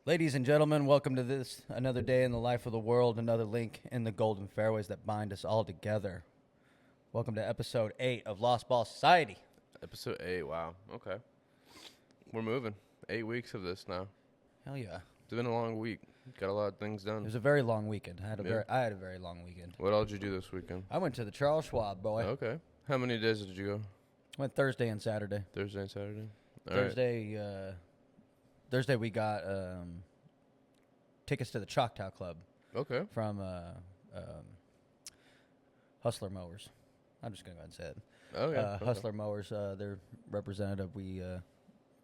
Ladies and gentlemen, welcome to this another day in the life of the world, another link in the golden fairways that bind us all together. Welcome to episode 8 of Lost Ball Society. Episode 8, wow. Okay. We're moving. 8 weeks of this now. Hell yeah. It's been a long week. Got a lot of things It done. was a very long weekend. I had a Yeah. very long weekend. What all did you do this weekend? I went to the Charles Schwab, boy. Okay. How many days did you go? Went Thursday and Saturday. Thursday and Saturday? All right. Thursday we got tickets to the Choctaw Club Okay. from Hustler Mowers. I'm just gonna go ahead and say it. Oh, yeah. Okay. Hustler Mowers, their representative. We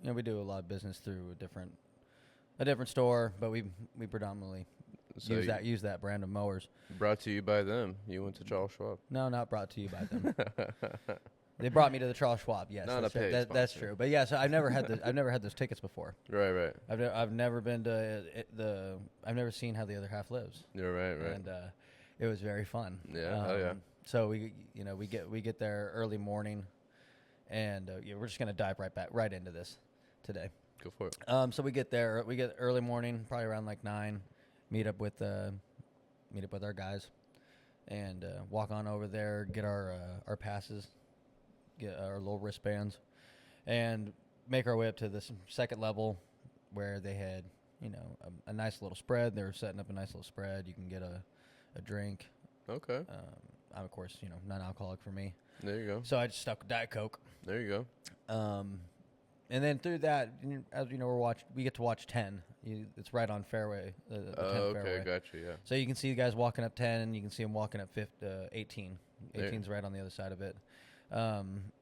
we do a lot of business through a different store, but we predominantly So use that brand of mowers. Brought to you by them. You went to Charles Schwab. No, not brought to you by them. They brought me to the Charles Schwab. Yes, Not that's, a paid that's sponsor. true. But yeah, so I've never had those tickets before. Right. I've never been to I've never seen how the other half lives. You're right. And it was very fun. Yeah, hell yeah. So we get there early morning, and we're just gonna dive right into this today. Go for it. So we get early morning, probably around like 9. Meet up with our guys, and walk on over there, get our passes, get our little wristbands, and make our way up to this second level, where they had a nice little spread. They were setting up a nice little spread. You can get a drink. Okay. I'm of course non-alcoholic for me. There you go. So I just stuck with Diet Coke. There you go. And then through that, as you know, we get to watch 10. It's right on fairway. The 10th Okay, fairway. gotcha, yeah. So you can see the guys walking up 10, and you can see them walking up 18. 18's right on the other side of it,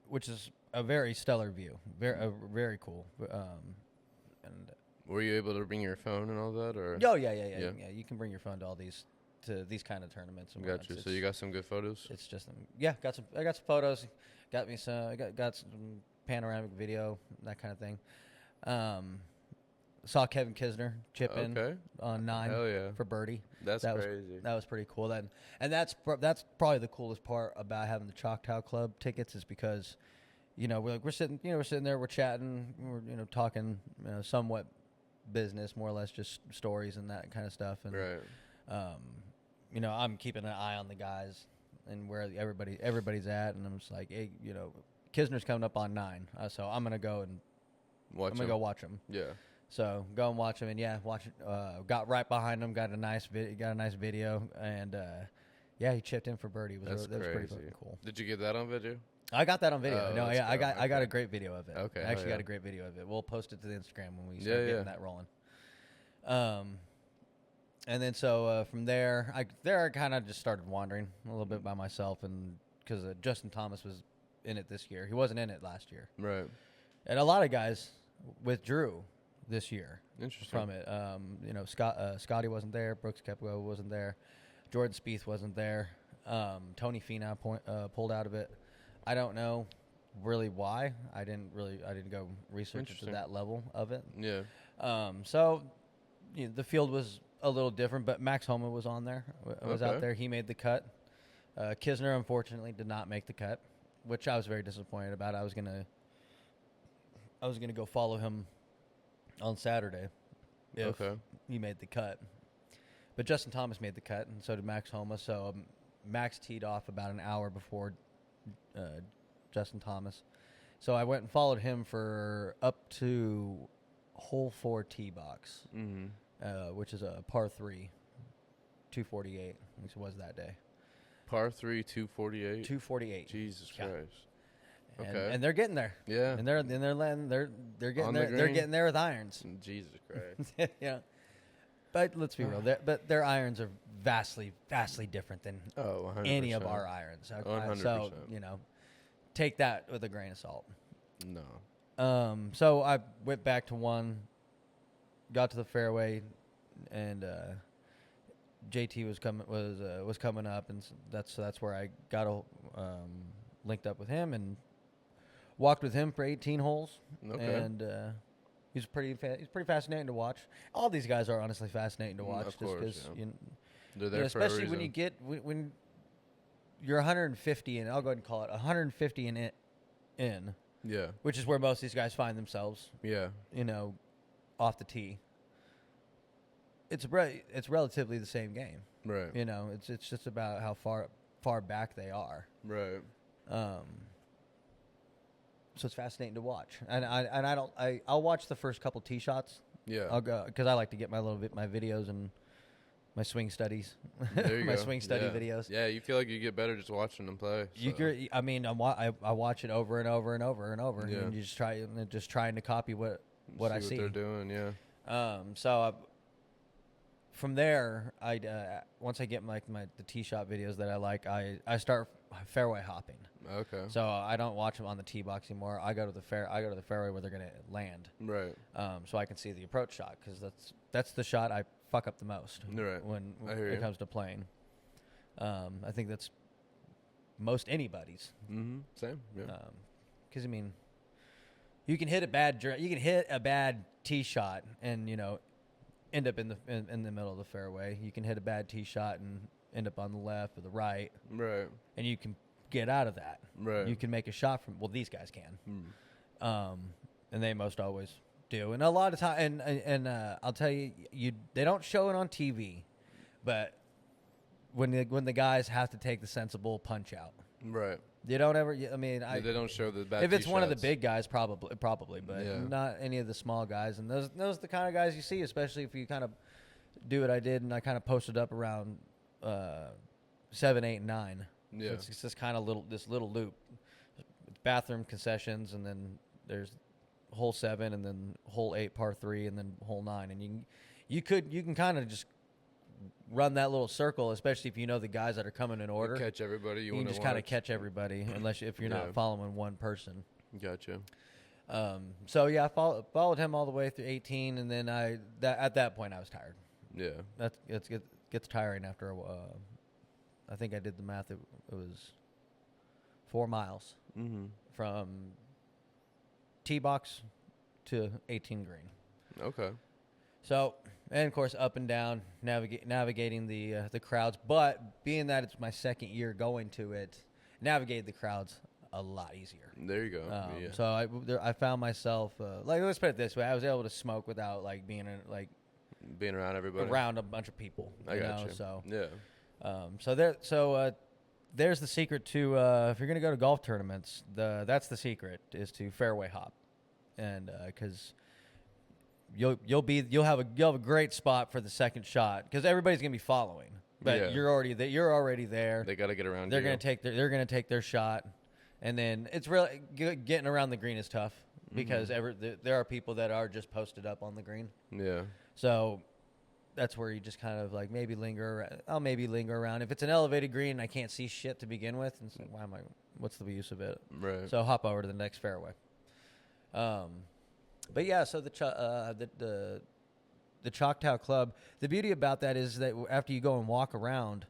which is a very stellar view. Very cool. And Were you able to bring your phone and all that, or? yeah. You can bring your phone to these kind of tournaments. And Gotcha. So you got some good photos? It's just I got some photos. Got me some. I got some panoramic video, that kind of thing. Saw Kevin Kisner chip in on 9 Hell yeah. for birdie. That's that crazy. That was pretty cool. And that's probably the coolest part about having the Choctaw Club tickets, is because we're sitting there, we're chatting, we're talking somewhat business, more or less just stories and that kind of stuff. And Right. I'm keeping an eye on the guys and where everybody's at, and I'm just like, hey, Kisner's coming up on 9, so I'm gonna go watch him. Yeah. So go and watch him, and got right behind him, got a nice video, and he chipped in for birdie. That was pretty fucking cool. Did you get that on video? I got that on video. Oh, No, let's yeah, I go. got a great video of it. Okay, I actually yeah. got a great video of it. We'll post it to the Instagram when we start getting that rolling. And then so from there, I kind of just started wandering a little bit by myself, and because Justin Thomas was in it this year, he wasn't in it last year, Right. and a lot of guys withdrew this year Interesting. from it. Scotty wasn't there, Brooks Koepka wasn't there, Jordan Spieth wasn't there, Tony Finau pulled out of it. I don't know really why. I didn't go research to that level of it. Yeah. So the field was a little different, but Max Homa was on there. Was out there. He made the cut. Kisner unfortunately did not make the cut, which I was very disappointed about. I was gonna go follow him on Saturday if he made the cut. But Justin Thomas made the cut, and so did Max Homa. So Max teed off about an hour before Justin Thomas. So I went and followed him for up to hole 4 tee box, which is a par 3, 248. At least it was that day. Par 3, 248? 248. Jesus Christ. And they're getting there. Yeah. And they're getting there. They're green? getting there with irons. Jesus Christ. Yeah. But let's be real. Their irons are vastly different than 100%. any of our irons. 100%. So take that with a grain of salt. No. So I went back to 1, got to the fairway, and JT was coming up, and that's where I got linked up with him and walked with him for 18 holes. Okay. And he's pretty fascinating to watch. All these guys are honestly fascinating to watch, Of just course, because they're there for a especially when reason. when you're 150, and I'll go ahead and call it 150 in, Yeah. which is where most of these guys find themselves, Yeah. off the tee. it's relatively the same game. Right. You know, it's just about how far back they are. Right. So it's fascinating to watch, and I'll watch the first couple tee shots. Yeah. I'll go because I like to get my videos and my swing studies, There you my go. swing study Yeah. videos. Yeah, you feel like you get better just watching them play. So. I mean, I watch it over and over and over and over, Yeah. and you just trying to copy what I see. What they're doing, yeah. From there, once I get the tee shot videos that I like, I start fairway hopping. Okay. So I don't watch them on the tee box anymore. I go to the fairway where they're gonna land. Right. So I can see the approach shot because that's the shot I fuck up the most. Right. When I hear it you. comes to playing. I think that's most anybody's. Mm-hmm. Same. Yeah. Because I mean, you can hit a bad tee shot and end up in the middle of the fairway. You can hit a bad tee shot and end up on the left or the right. Right. And you can get out of that. Right. You can make a shot from. Well, these guys can. Mm. And they most always do. And a lot of time, and I'll tell you, they don't show it on TV, but when the guys have to take the sensible punch out, Right. they don't ever. I mean, They don't show the bad. if it's tee one of the shots. big guys, probably, but Yeah. not any of the small guys. And those are the kind of guys you see, especially if you kind of do what I did, and I kind of posted up around 7, 8, and 9. Yeah. So it's this kind of this little loop. It's bathroom, concessions, and then there's hole 7, and then hole 8, par 3, and then hole 9. And you can kind of just run that little circle, especially if you know the guys that are coming in order. You catch everybody. You can just kind of catch everybody, if you're Yeah. not following one person. Gotcha. So yeah, I followed him all the way through 18, and then at that point I was tired. Yeah. Gets tiring after a while. I think I did the math. It was 4 miles Mm-hmm. from tee box to 18 green. Okay. So, and of course, up and down, navigating the crowds. But being that it's my second year going to it, navigating the crowds a lot easier. There you go. Yeah. So I found myself let's put it this way: I was able to smoke without being Being around everybody. around a bunch of people. I got you. So yeah. there's the secret to if you're gonna go to golf tournaments, that's the secret is to fairway hop, and because you'll have a great spot for the second shot because everybody's gonna be following, but Yeah. you're already there. They got to get around. They're you. gonna take their shot, and then it's really getting around the green is tough because there are people that are just posted up on the green. Yeah. So that's where you just kind of maybe linger. I'll maybe linger around. If it's an elevated green and I can't see shit to begin with, and it's what's the use of it? Right. So hop over to the next fairway. But yeah, so the Choctaw Club, the beauty about that is that after you go and walk around,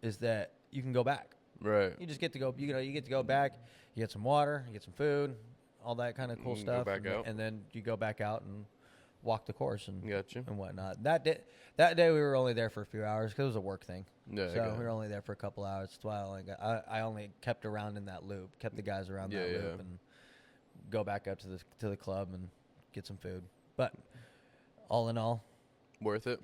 is that you can go back. Right. You just get to go. You get to go back. You get some water. You get some food. All that kind of cool stuff. Go back out. And then you go back out and walk the course and Gotcha. and whatnot. That day we were only there for a few hours because it was a work thing. Yeah. So we were only there for a couple hours. That's why I only kept around in that loop, kept the guys around that loop, and go back up to the club and get some food. But all in all, Worth it.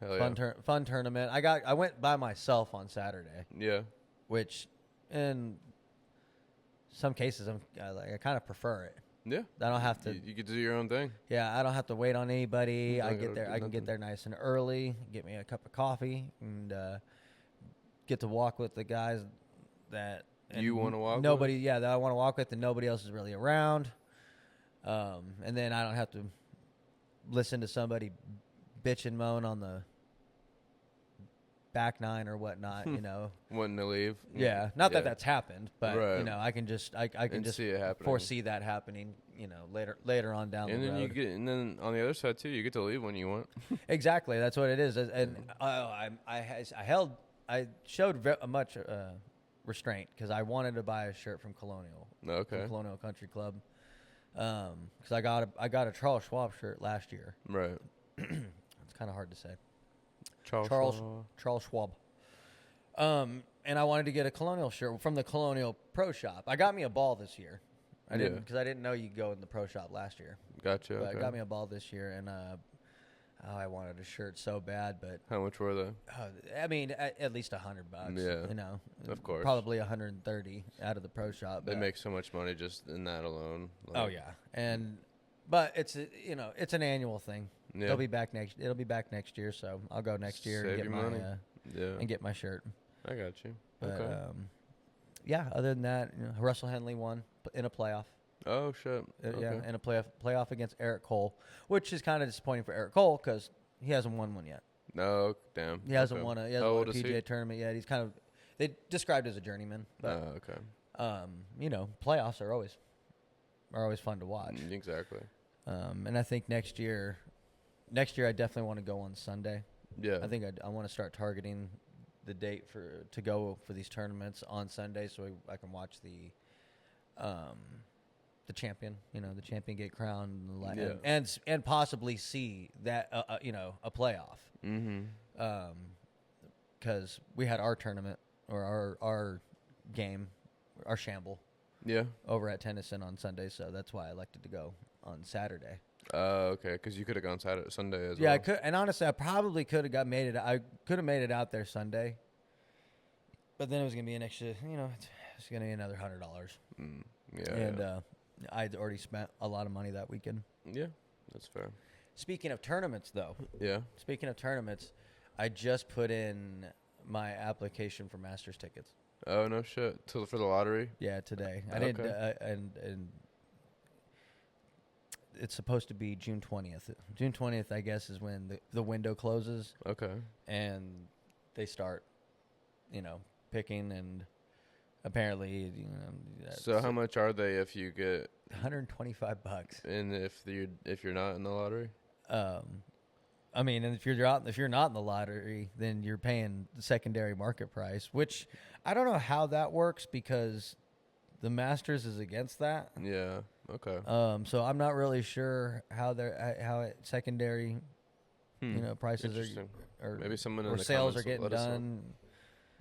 Hell fun tournament. I went by myself on Saturday, Yeah. which in some cases I kind of prefer it. Yeah. I don't have to. You get to do your own thing. Yeah, I don't have to wait on anybody. I Don't get gotta there. do I can get nothing. there nice and early. Get me a cup of coffee and get to walk with the guys that You wanna walk with? Nobody, yeah, that I want to walk with, and nobody else is really around. And then I don't have to listen to somebody bitch and moan on the back nine or whatnot. Wanting to leave. Yeah, not that that's happened, but Right. I can just I can And just see it happening. foresee that happening. Later on down And the then road. and then on the other side too, you get to leave when you want. Exactly, that's what it is. And I showed much restraint because I wanted to buy a shirt from Colonial Country Club because I got a Charles Schwab shirt last year. Right. It's kind of hard to say. Charles. Charles Schwab. And I wanted to get a Colonial shirt from the Colonial Pro Shop. I got me a ball this year. I didn't because I didn't know you could go in the Pro Shop last year. Gotcha. But Okay. I got me a ball this year, and I wanted a shirt so bad, but How much were they? I mean, at least $100. Yeah, you know, of course. Probably 130 out of the pro shop. They make so much money just in that alone. Oh yeah, but it's it's an annual thing. Yeah. It'll be back next year, so I'll go next year Save and get your my money. and get my shirt. I got you. But, Okay. yeah. Other than that, Russell Henley won in a playoff. Oh shit. Okay. Yeah, in a playoff against Eric Cole, which is kind of disappointing for Eric Cole because he hasn't won one yet. No, damn. He hasn't won a How old is PGA he? tournament yet. He's kind of they described as a journeyman, but okay. Playoffs are always fun to watch. Exactly. And I think next year I definitely want to go on Sunday. Yeah. I think I want to start targeting the date to go for these tournaments on Sunday, so I can watch the champion, the champion get crowned, and possibly see that a playoff. Mm-hmm. Because we had our tournament or our game, our Shamble, over at Tennyson on Sunday, so that's why I elected to go on Saturday. Okay, because you could have gone Sunday as well. Yeah, I could, and honestly, I probably could have made it. I could have made it out there Sunday, but then it was gonna be an extra. It's gonna be another $100. Yeah. And I'd already spent a lot of money that weekend. Yeah, that's fair. Speaking of tournaments, though. Yeah. Speaking of tournaments, I just put in my application for Masters tickets. Oh no shit! For the lottery. Yeah, today. I didn't, and it's supposed to be June 20th. June 20th, I guess, is when the window closes. Okay. And they start, picking, and apparently, So how much are they if you get $125? And if you're not in the lottery? I mean, and if you're not in the lottery, then you're paying the secondary market price, which I don't know how that works because the Masters is against that. Yeah. Okay. So I'm not really sure how secondary, prices are maybe someone in or the sales are comments getting done.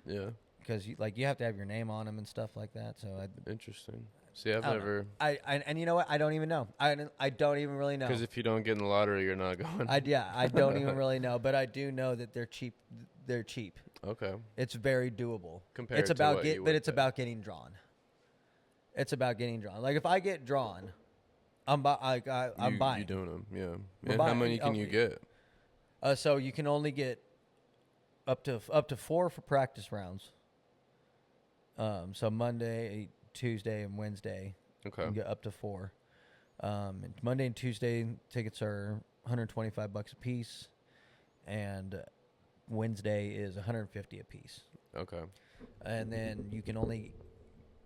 Yeah. Because you have to have your name on them and stuff like that. So Interesting. See, I've never. And you know what? I don't even know. I don't even really know. Because if you don't get in the lottery, you're not going. I don't even really know, but I do know that they're cheap. They're cheap. Okay. It's very doable. Compared it's to about what you would it's pay. about getting drawn. It's about getting drawn. Like if I get drawn, I'm buying. You doing them? Yeah. And buying. how many can you get? So you can only get up to 4 for practice rounds. So Monday, Tuesday, and Wednesday. Okay. You can get up to 4. And Monday and Tuesday tickets are $125 a piece, and Wednesday is $150 a piece. Okay. And then you can only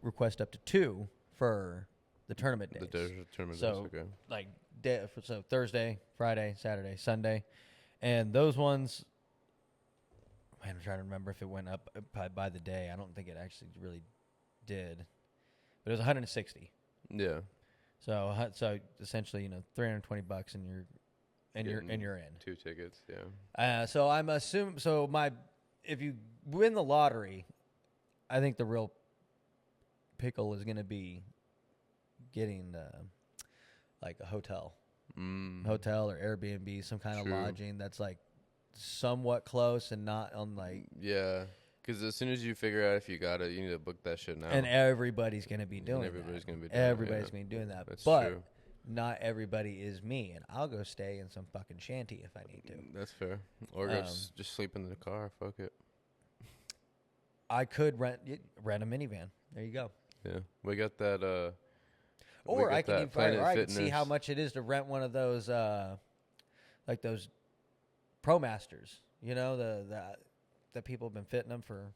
request up to 2 for the tournament days. The tournament So, days. Okay. So Thursday, Friday, Saturday, Sunday, and those ones. Man, I'm trying to remember if it went up by the day. I don't think it actually really did, but it was 160. Yeah. So essentially, $320, and you're in. 2 tickets. Yeah. So I'm assuming. So if you win the lottery, I think the real pickle is going to be getting like a hotel or Airbnb, some kind of lodging that's like somewhat close and not on like. Yeah. Because as soon as you figure out if you got it, you need to book that shit now. And everybody's going to be doing that. Everybody's going to be doing doing that. That's but true. Not everybody is me, and I'll go stay in some fucking shanty if I need to. That's fair. Or just sleep in the car. Fuck it. I could rent a minivan. There you go. Yeah. We got that. Or I can I can see Fitness. how much it is to rent one of those, like those Pro Masters. That people have been fitting them for,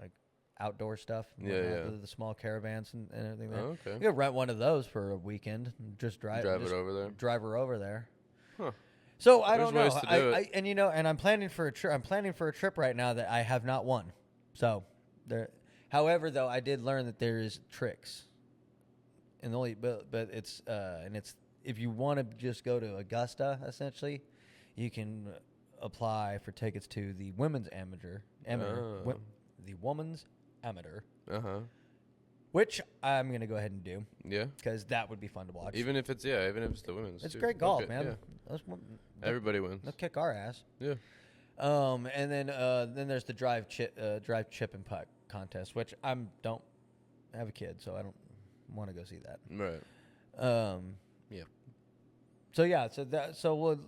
like outdoor stuff. The small caravans and everything. Oh, okay. You could rent one of those for a weekend and just drive it over there. Drive her over there. Huh. So I don't know. There's ways to do it. And I'm planning for a trip. I'm planning for a trip right now that I have not won. So there. However, though, I did learn that there is tricks. But it's if you want to just go to Augusta, essentially, you can apply for tickets to the women's amateur, the women's amateur, which I'm gonna go ahead and do. Yeah, because that would be fun to watch. even if it's the women's. It's too. great golf, Okay, man. Yeah. Everybody wins. They'll kick our ass. Yeah. And then there's the drive chip and putt contest, which don't have a kid, so I don't want to go see that. Right. Yeah. So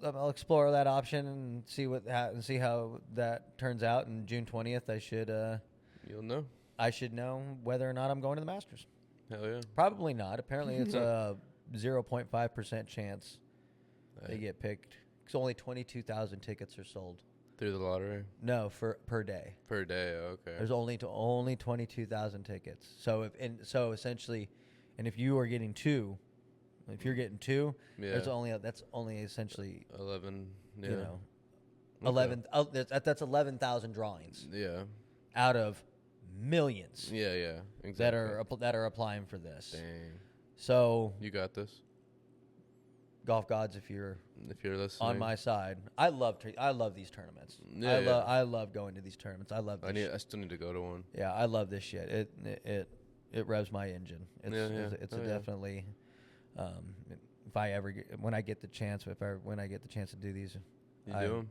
I'll explore that option and see how that turns out. And June 20th, You'll know. I should know whether or not I'm going to the Masters. Hell yeah. Probably not. Apparently, it's a 0.5% chance they get picked. Because only 22,000 tickets are sold. Through the lottery? No, per day. Per day, okay. There's only 22,000 tickets. So essentially, and if you are getting two, that's only essentially 11. Yeah. 11. Okay. That's 11,000 drawings. Yeah. Out of millions. Yeah, exactly. That are applying for this. Dang. So you got this. Golf gods, if you're listening on my side, I love these tournaments. Yeah, I love going to these tournaments. I love this. I still need to go to one. Yeah, I love this shit. It revs my engine. It's definitely when I get the chance to do these,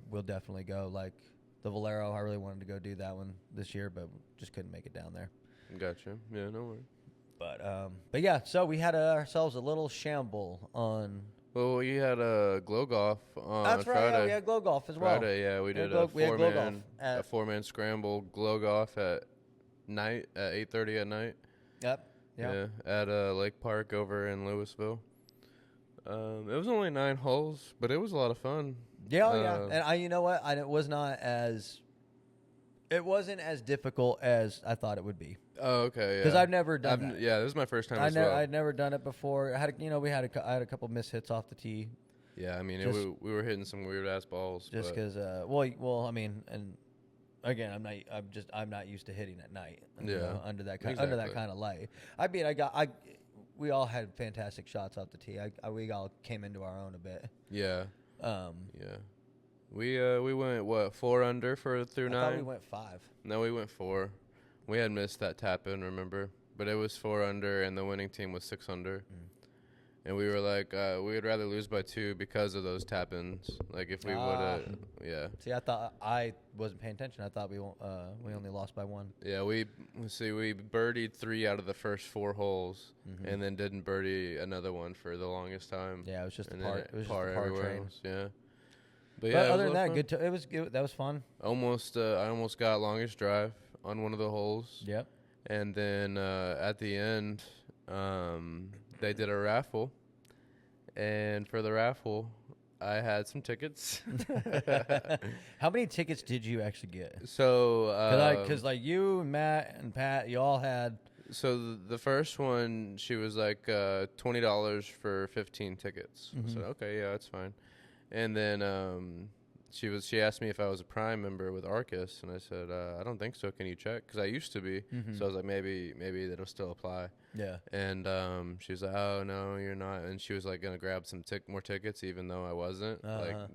we'll definitely go. Like the Valero, I really wanted to go do that one this year, but just couldn't make it down there. Gotcha. Yeah, no worries. But yeah, so we had ourselves a little shamble on. Well, we had a glow golf on That's Friday. right. Yeah, we had glow golf as well. Friday, yeah, we did a four-man scramble glow golf at night at 8:30 at night. Yep. Yeah, at Lake Park over in Louisville. It was only 9 holes, but it was a lot of fun. Yeah, and you know what? It wasn't as difficult as I thought it would be. Oh, okay. Yeah. Because I've never done that. Yeah, this is my first time as well. I'd never done it before. I had a couple mishits off the tee. Yeah, I mean, we were hitting some weird ass balls. Just because, I mean, and again, I'm not used to hitting at night. Under that kind of light. I mean, we all had fantastic shots off the tee. We all came into our own a bit. Yeah. Yeah. We went 4 under through 9. I thought we went 5. No, we went 4. We had missed that tap in, remember? But it was 4 under, and the winning team was 6 under. And we were like, we would rather lose by 2 because of those tap ins. Like if we would have, yeah. See, I thought I wasn't paying attention. I thought we only lost by 1. Yeah, we birdied 3 out of the first 4 holes, and then didn't birdie another one for the longest time. Yeah, it was just the par train. Else, yeah. But yeah, other than that, good. It was good. That was fun. I almost got longest drive on one of the holes. Yep. And then at the end, they did a raffle, and for the raffle, I had some tickets. How many tickets did you actually get? So, because like you and Matt and Pat, you all had. So the first one, she was like $20 for 15 tickets. I said, okay, yeah, that's fine. And then she asked me if I was a Prime member with Arcus, and I said I don't think so. Can you check? Because I used to be. So I was like, maybe that'll still apply. Yeah. And she was like, oh no, you're not. And she was like gonna grab some more tickets, even though I wasn't.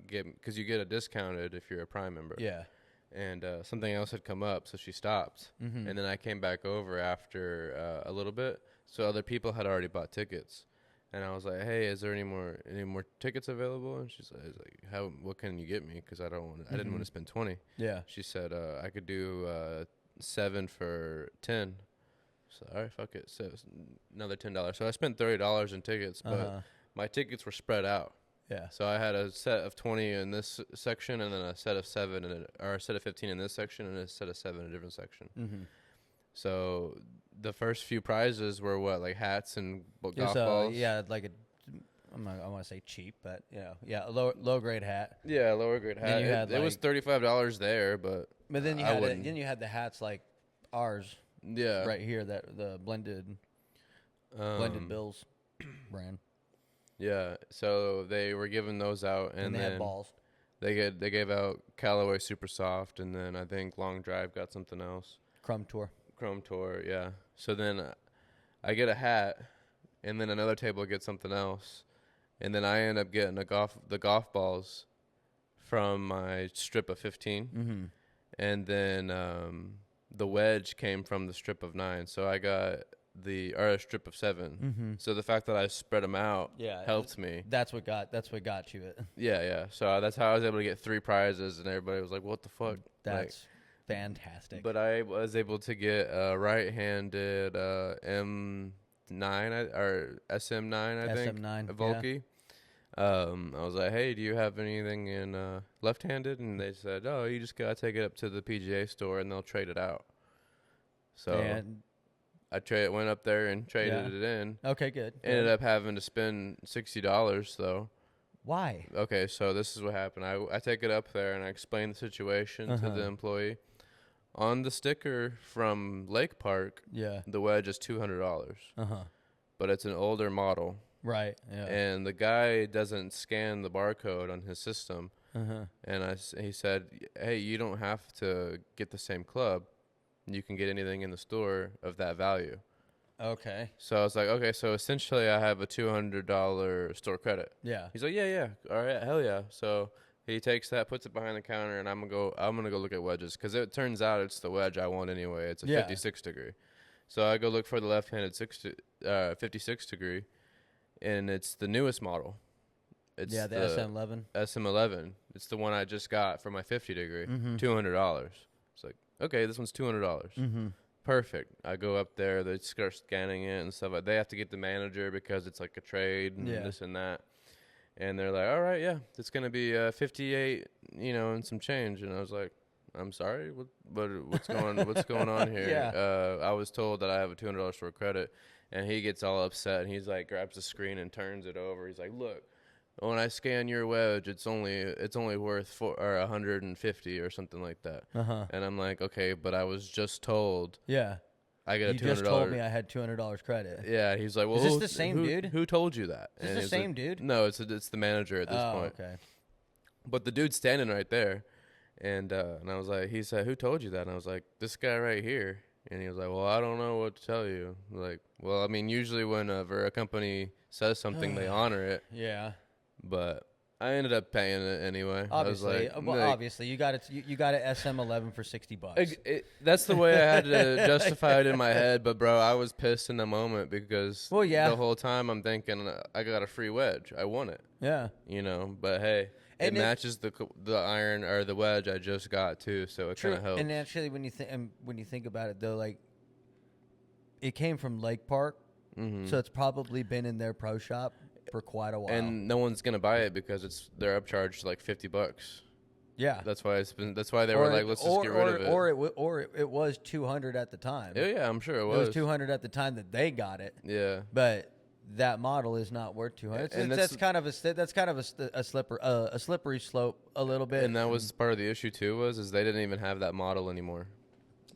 Because you get a discounted if you're a Prime member. Yeah. And something else had come up, so she stopped. And then I came back over after a little bit, so other people had already bought tickets. And I was like, "Hey, is there any more tickets available?" And she's like, what can you get me? Because I didn't want to spend 20. Yeah. She said I could do 7 for 10. So all right, fuck it. So another $10. So I spent $30 in tickets, but my tickets were spread out. Yeah. So I had a set of 20 in this section, and then a set of 7 or a set of 15 in this section, and a set of 7 in a different section. So the first few prizes were like hats and golf balls. Yeah, like I want to say cheap, but a low grade hat. Yeah, lower grade hat. It was $35 there, but then you had the hats like ours. Yeah, right here, that the blended Bills brand. Yeah, so they were giving those out, and they then had balls. They gave out Callaway Super Soft, and then I think Long Drive got something else. Chrome Tour, yeah. So then I get a hat, and then another table gets something else, and then I end up getting the golf balls from my strip of 15, and then the wedge came from the strip of 9. So I got or a strip of 7. So the fact that I spread them out helped me. That's what got you it. Yeah. So that's how I was able to get 3 prizes, and everybody was like, "What the fuck?" That's fantastic. But I was able to get a right-handed M9 or SM9, I think. SM9, a Volky. I was like, "Hey, do you have anything in left-handed?" And they said, "Oh, you just gotta take it up to the PGA store, and they'll trade it out." So I went up there and traded it in. Okay, good. Ended up having to spend $60 though. Why? Okay, so this is what happened. I take it up there and I explain the situation to the employee. On the sticker from Lake Park, the wedge is $200. But it's an older model. Right. Yeah. And the guy doesn't scan the barcode on his system. And he said, "Hey, you don't have to get the same club. You can get anything in the store of that value." Okay. So I was like, okay, so essentially I have a $200 store credit. Yeah. He's like, yeah, all right, hell yeah. So he takes that, puts it behind the counter, and I'm gonna go look at wedges because it turns out it's the wedge I want anyway. It's a 56 degree. So I go look for the left-handed 56 degree, and it's the newest model. It's the SM11. SM11. It's the one I just got for my 50 degree. $200. It's like, okay, this one's $200. Perfect. I go up there. They start scanning it and stuff. They have to get the manager because it's like a trade and this and that. And they're like, "All right, yeah, it's gonna be 58, and some change." And I was like, "I'm sorry, what's going on here?" I was told that I have a $200 store credit, and he gets all upset. And he's like, grabs the screen and turns it over. He's like, "Look, when I scan your wedge, it's only worth 150 or something like that." And I'm like, "Okay, but I was just told." I get a $200. You just told me I had $200 credit. Yeah, he's like, "Well, is this the same dude? Who told you that?" Is this the same dude? No, it's the manager at this point. Okay. But the dude's standing right there, and I was like, he said, "Who told you that?" And I was like, "This guy right here." And he was like, "Well, I don't know what to tell you." I'm like, well, I mean, usually whenever a company says something, they honor it. Yeah. But I ended up paying it anyway. Obviously, I was like, obviously, you got it. You got an SM11 for $60. That's the way I had to justify it in my head. But bro, I was pissed in the moment because the whole time I'm thinking I got a free wedge. I want it. Yeah. But hey, it matches the iron or the wedge I just got too, so it kind of helps. And actually, when you think about it though, like it came from Lake Park, so it's probably been in their pro shop for quite a while, and no one's gonna buy it because they're upcharged like $50. Yeah, that's why they were like, let's just get rid of it. Or it was $200 at the time. Yeah, I'm sure it was. It was $200 at the time that they got it. Yeah, but that model is not worth $200. And that's kind of a slippery slope a little bit. And that was part of the issue too. Is they didn't even have that model anymore.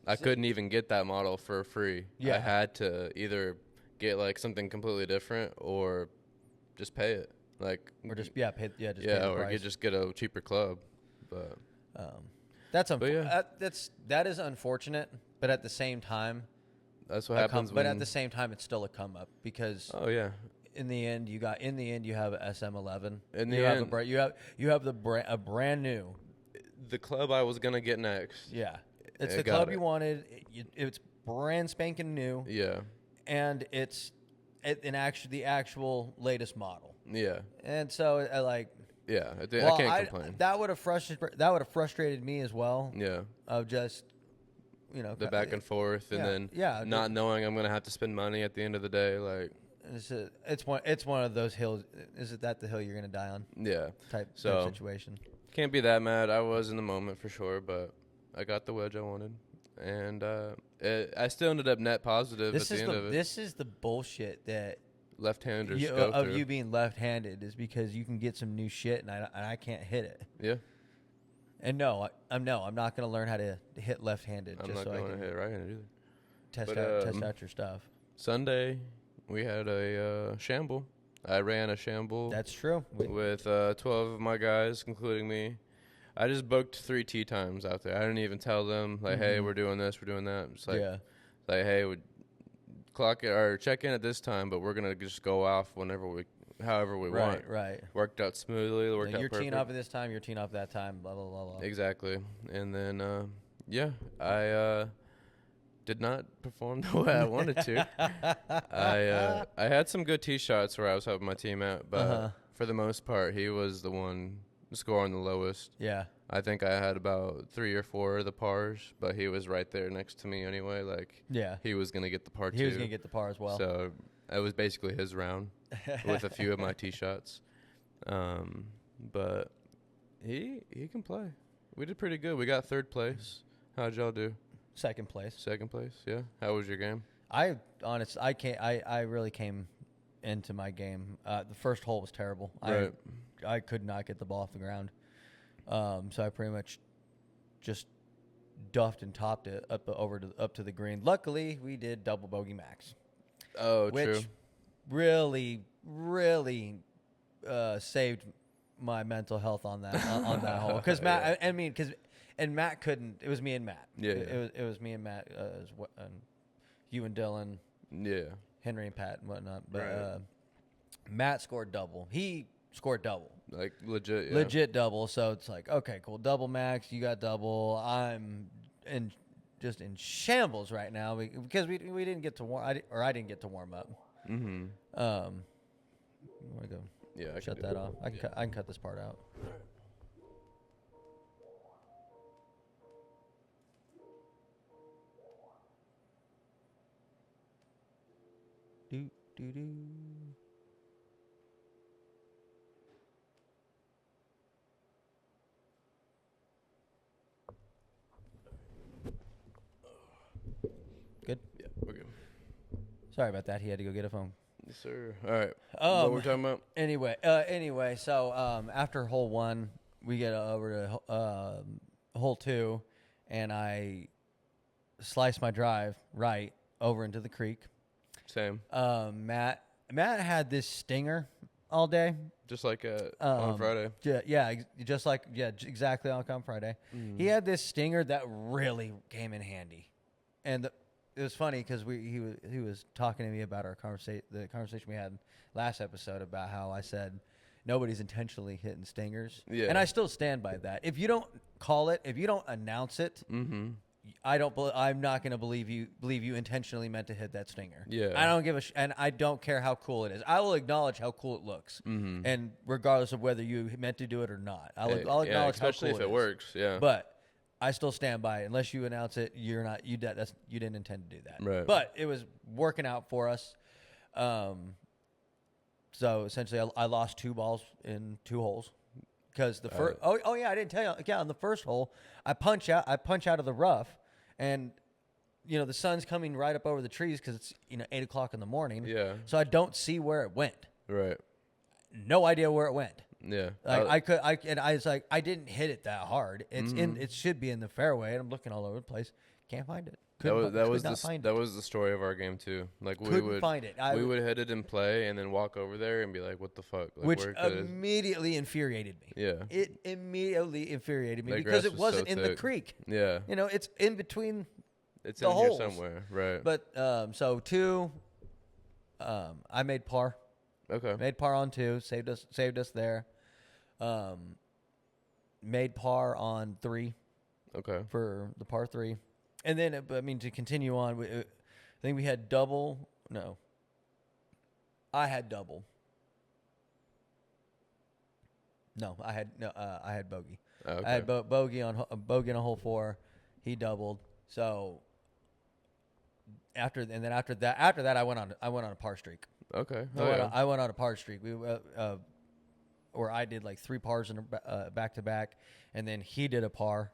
I couldn't even get that model for free. Yeah, I had to either get like something completely different or just pay it, or just get a cheaper club. But that is unfortunate. But at the same time, that's what happens. But at the same time, it's still a come up because in the end you have a SM11. You have a brand new. The club I was gonna get next. Yeah, it's the club you wanted. It's brand spanking new. Yeah, and it's the actual latest model. Yeah, and so I can't complain. That would have frustrated me as well. Yeah, of just the back and forth, and then not knowing I'm gonna have to spend money at the end of the day. Like it's one of those hills. Is it that the hill you're gonna die on? Yeah, type situation. Can't be that mad. I was in the moment for sure, but I got the wedge I wanted, and I still ended up net positive at the end of it. This is the bullshit that left-handers you being left-handed is because you can get some new shit and I can't hit it. Yeah. And I'm not going to learn how to hit left-handed. I'm not going to hit right-handed either. Test out your stuff. Sunday we had a Shamble. I ran a Shamble. That's true. With 12 of my guys, including me. I just booked 3 tee times out there. I didn't even tell them hey, we're doing this, we're doing that. Just hey, we clock it or check in at this time, but we're gonna just go off however we want. Right. Worked out smoothly. Worked out you're perfect. teeing off at this time. You're teeing off that time. Blah blah blah blah. Exactly. And then I did not perform the way I wanted to. I had some good tee shots where I was helping my team out, but for the most part, he was the one scoring the lowest. Yeah. I think I had about 3 or 4 of the pars, but he was right there next to me anyway. Like, yeah, he was gonna get the par too. He was gonna get the par as well. So it was basically his round with a few of my tee shots. But he can play. We did pretty good. We got 3rd place. How'd y'all do? 2nd place. 2nd place. Yeah. How was your game? I really came into my game. The first hole was terrible. Right. I could not get the ball off the ground. So I pretty much just duffed and topped it up to the green. Luckily, we did double bogey max. Oh, which true. Really, really saved my mental health on that on that hole. Because Matt, Matt couldn't. It was me and Matt. Yeah. It was me and Matt, and you and Dylan. Yeah. Henry and Pat and whatnot. But Right. Matt scored double. He scored double. Like legit. Yeah. Legit double. So it's like, okay, cool. Double max. You got double. I'm just in shambles right now because we didn't get to I didn't get to warm up. Mm-hmm. You want to go? Yeah. I Shut can that off. I can cut this part out. Do do do. Good. Yeah. We're good. Sorry about that. He had to go get a phone. Yes, sir. All right. What we're talking about? Anyway, so after hole 1, we get over to hole 2, and I slice my drive right over into the creek. Same. Matt had this stinger all day. Just like on Friday. Exactly like on Friday. Mm. He had this stinger that really came in handy, and it was funny because he was talking to me about the conversation we had last episode about how I said nobody's intentionally hitting stingers. Yeah. And I still stand by that. If you don't call it, if you don't announce it, Mm-hmm. I'm not going to believe you intentionally meant to hit that stinger. Yeah. I don't give and I don't care how cool it is. I will acknowledge how cool it looks. Mm-hmm. And regardless of whether you meant to do it or not, I'll acknowledge especially how cool if it works. Yeah. But I still stand by it. Unless you announce it, you didn't intend to do that. Right. But it was working out for us. So essentially, I lost 2 balls in 2 holes because the first. I didn't tell you. Yeah, on the first hole, I punch out of the rough, and the sun's coming right up over the trees because it's 8:00 in the morning. Yeah. So I don't see where it went. Right. No idea where it went. Yeah. I was like, I didn't hit it that hard. It's it should be in the fairway, and I'm looking all over the place. Can't find it. That was the story of our game too. Like we Couldn't would find it. We would hit it in play and then walk over there and be like, "What the fuck?" Like, Which immediately infuriated me. Yeah. It immediately infuriated me That because grass it was so wasn't in the thick. creek. Yeah. It's in between. It's the in holes. here somewhere, right? But so 2, I made par. Okay. Made par on 2. Saved us there. Made par on 3. Okay. For the par 3. And then, to continue on, I think we had double. No. I had double. No, I had bogey. Okay. I had bogey on a hole 4. He doubled. So after that, I went on a par streak. Okay. I went on a par streak. Or I did like 3 pars in back to back, and then he did a par.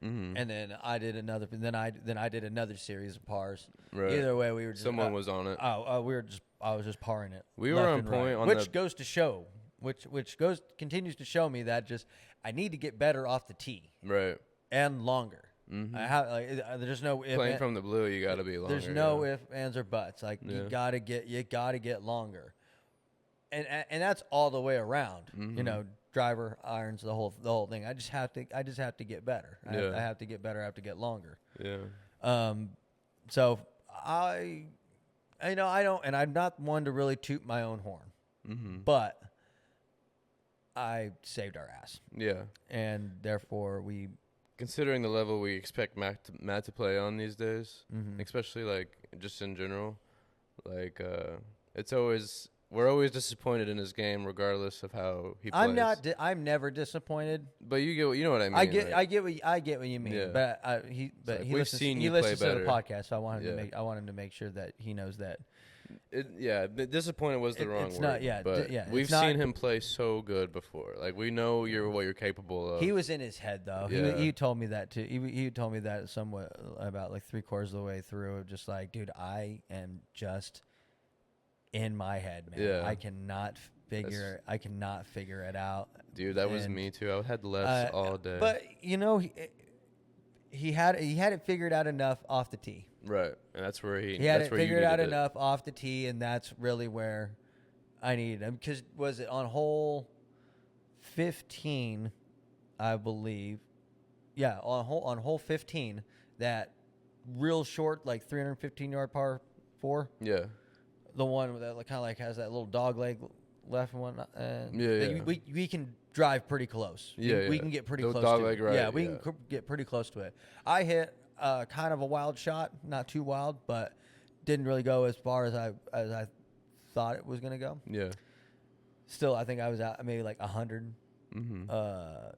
Mm-hmm. And then I did another. Then I did another series of pars. Right. Either way, we were just Someone was on it. I was just parring it. We were on point on which goes to show, continues to show me that I need to get better off the tee. Right. And longer. Mm-hmm. There's no if, playing from the blue. You got to be longer. There's no ifs, ands, or buts. Like you gotta get longer. And that's all the way around. Mm-hmm. Driver, irons, the whole thing. I just have to get better. Yeah. I have to get better. I have to get longer. Yeah. So I don't, and I'm not one to really toot my own horn, but I saved our ass. Yeah. And therefore we considering the level we expect Matt to play on these days, Mm-hmm. especially like just in general, like we're always disappointed in his game, regardless of how he plays. I'm never disappointed. But you know what I mean. I get right? I get what you mean. Yeah. But he like, he we've listens, seen he you play listens to the better. podcast, so I want him Yeah. to make sure that he knows that. Disappointed was the wrong it's word. not- yeah, but yeah, we've it's not- seen him play so good before. Like we know what you're capable of. He was in his head though. Yeah. He told me that too. He told me that somewhat about like 3/4 of the way through. Just like, dude, I am just in my head, man. Yeah. I cannot figure it out. Dude, that was And, me too. I had less all day. But you know, he had it figured out enough off the tee. right, and that's where He had that's it where you figured out needed it. enough off the tee, and that's really where I needed him. Because was it on hole 15, I believe? Yeah, on hole 15, that real short, like 315-yard par 4, Yeah. the one that kind of like has that little dog leg left one. Yeah. We can drive pretty close. We can get pretty The close dog to leg it. right, Yeah, we can get pretty close to it. I hit kind of a wild shot, not too wild, but didn't really go as far as I thought it was going to go. Yeah. Still, I think I was at maybe like 100, Mm-hmm.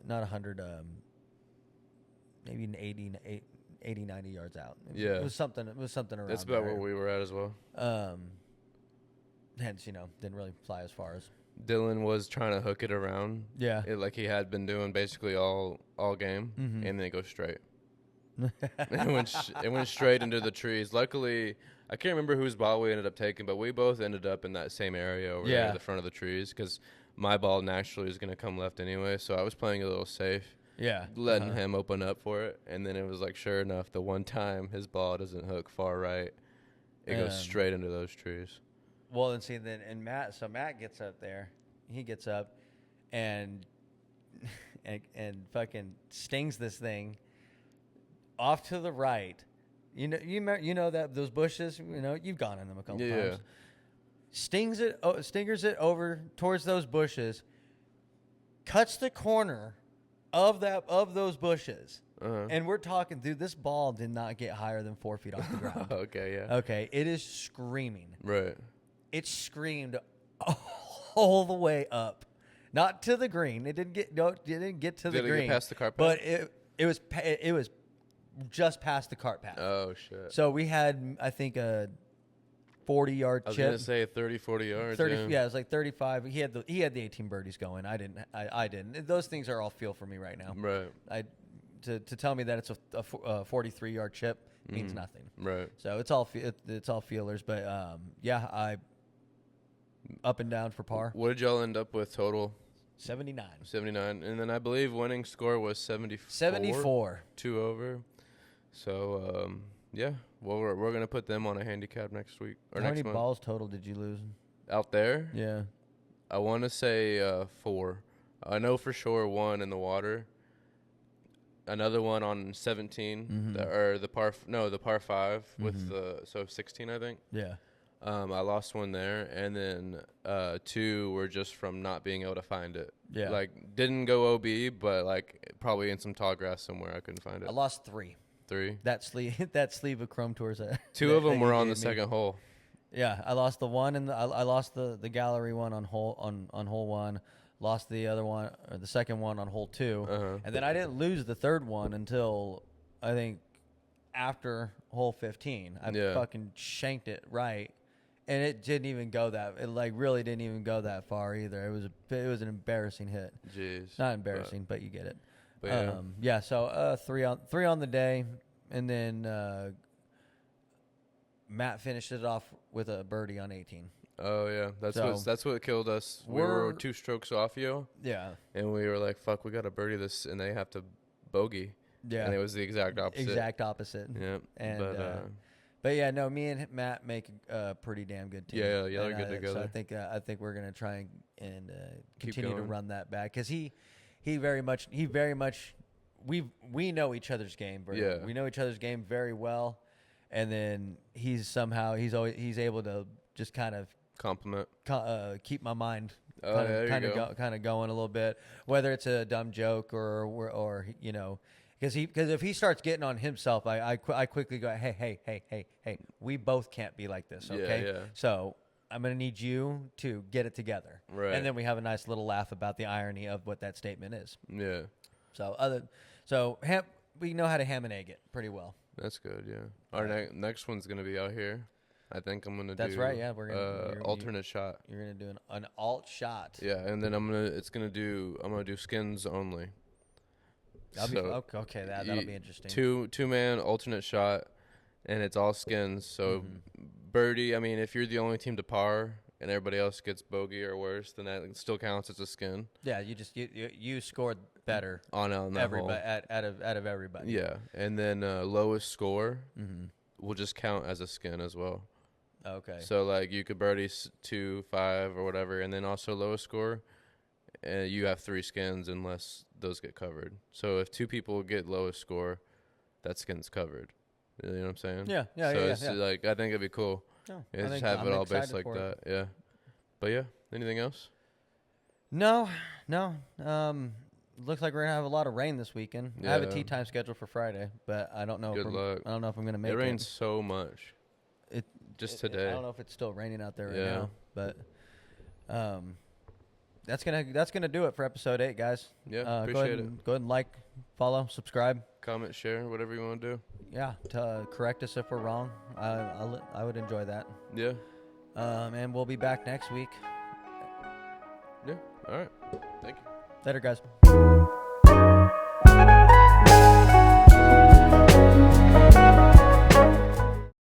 not 100, maybe 80, 90 yards out. Yeah. It was something around That's about there. where we were at as well. Hence, didn't really fly as far as. Dylan was trying to hook it around. Yeah. Like he had been doing basically all game, Mhm. and then it goes straight. It went straight into the trees. Luckily, I can't remember whose ball we ended up taking, but we both ended up in that same area over there Yeah. at the front of the trees because my ball naturally is going to come left anyway. So I was playing a little safe, Yeah. letting him open up for it. And then it was like, sure enough, the one time his ball doesn't hook far right, it goes straight into those trees. Well, and Matt gets up there. He gets up and fucking stings this thing off to the right. You know that those bushes, you've gone in them a couple times. Stingers it over towards those bushes, cuts the corner of those bushes. Uh-huh. And we're talking, dude, this ball did not get higher than 4 feet off the ground. Okay, yeah. Okay, it is screaming. Right. It screamed all the way up, not to the green. It didn't get to the Did it green. get past the cart but path? it was just past the cart path. Oh, shit. So we had, I think, a 40-yard I was chip. going to say 30, 40 yards. 30, yeah, it was like 35. He had the 18 birdies going. I didn't. Those things are all feel for me right now. Right. To tell me that it's a 43-yard chip means nothing. Right. So it's all feelers. But I up and down for par. What did y'all end up with total? 79. 79. And then I believe winning score was 74. 74. 2 over. So, yeah. Well, we're going to put them on a handicap next week. Or How next many month. balls total did you lose? Out there? Yeah. I want to say 4. I know for sure 1 in the water. Another one on 17. The par 5 with so 16, I think. Yeah. I lost 1 there, and then 2 were just from not being able to find it. Yeah. Like, didn't go OB, but, like, probably in some tall grass somewhere I couldn't find it. I lost 3. 3? That sleeve of Chrome Tours. 2 of them were on the second hole. Yeah, I lost the one, and I lost the gallery one on hole 1. Lost the other one, or the second one on hole 2, and then I didn't lose the third one until I think after hole 15. I fucking shanked it right, and it didn't even go that. It really didn't even go that far either. It was an embarrassing hit. Jeez. Not embarrassing, but you get it. But yeah. So 3 on the day, and then Matt finished it off with a birdie on 18. Oh yeah, that's what killed us. We We're- were 2 strokes off you, Yeah. and we were like, "Fuck, we got to birdie this," and they have to bogey. Yeah. And it was the exact opposite. Exact opposite. Yeah. And but yeah, no, me and Matt make a pretty damn good team. Yeah, And, they're good together. So I think we're gonna try and Keep continue to going. run that back because he very much we know each other's game. We know each other's game very well, and then he's able to just kind of compliment. keep my mind Oh, there you kind go. of going a little bit, whether it's a dumb joke or Because if he starts getting on himself, I quickly go, hey, we both can't be like this, okay? Yeah. So I'm gonna need you to get it together, Right. and then we have a nice little laugh about the irony of what that statement is. Yeah. So we know how to ham and egg it pretty well. That's good. Yeah. Our next one's gonna be out here. I think I'm gonna do. That's right. Yeah, we're gonna alternate shot. You're gonna do an alt shot. Yeah, and then I'm gonna do skins only. Okay. That'll be interesting. Two man alternate shot, and it's all skins. So birdie. I mean, if you're the only team to par and everybody else gets bogey or worse, then that still counts as a skin. Yeah, you scored better on that everybody out of everybody. Yeah, and then lowest score will just count as a skin as well. Okay. So like you could birdie 2, 5 or whatever, and then also lowest score, you have 3 skins unless those get covered. So if 2 people get lowest score, that skin's covered. You know what I'm saying? Yeah. So it's like I think it'd be cool. Yeah, Just have it all based like that. Yeah. But yeah, anything else? No. Looks like we're gonna have a lot of rain this weekend. Yeah. I have a tee time scheduled for Friday, but I don't know. Good luck. I don't know if I'm gonna make it. It rains so much. Today. I don't know if it's still raining out there right now, but that's gonna do it for episode 8, guys. Yeah, appreciate it. Go ahead and like, follow, subscribe, comment, share, whatever you want to do. Yeah, correct us if we're wrong. I would enjoy that. Yeah. And we'll be back next week. Yeah. All right. Thank you. Later, guys.